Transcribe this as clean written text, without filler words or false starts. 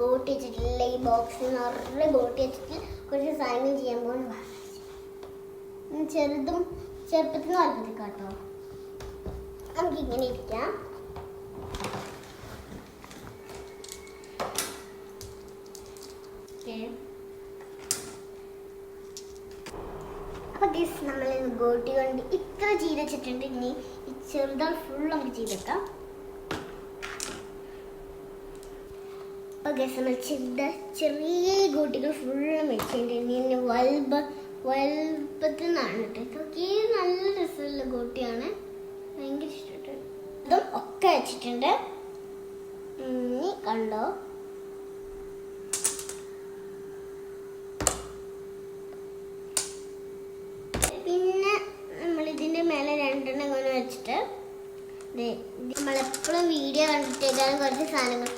ഗോട്ടി വെച്ചിട്ടില്ല. ഈ ബോക്സിൽ നിറയെ ഗോട്ടി വെച്ചിട്ട് കുറച്ച് സാധനം ചെയ്യാൻ പോകുന്നു. ചെറുപ്പത്തിൽ നിന്ന് വലുപ്പത്തിൽ കേട്ടോ. നമുക്കിങ്ങനെ ഇരിക്കാം. അപ്പൊ ഗൈസ് നമ്മൾ ഗോട്ടി കൊണ്ട് ഇത്ര ചെയ്ത് വെച്ചിട്ടുണ്ട്. ഇനി ഈ ചെറുതാൾ ഫുൾ നമുക്ക് ചെയ്തെടുക്കാം. അപ്പൊ ഗൈസ് നമ്മൾ ചെറിയ ഗോട്ടികൾ ഫുള്ള് വെച്ചിട്ടുണ്ട്. ഇനി വലുപ്പത്തിൽ നിന്നാണ് കേട്ടോ. ഇതൊക്കെ നല്ല രസമുള്ള ഗോട്ടിയാണ്, ഭയങ്കര ഇഷ്ടപ്പെട്ടു. ഇതും ഒക്കെ വെച്ചിട്ടുണ്ട്. ഇനി കണ്ടോ, പിന്നെ നമ്മളിതിൻ്റെ മേലെ രണ്ടെണ്ണം ഇങ്ങനെ വെച്ചിട്ട് നമ്മളെപ്പോഴും വീഡിയോ കണ്ടിട്ട് ഏതായാലും കുറച്ച് സാധനങ്ങൾ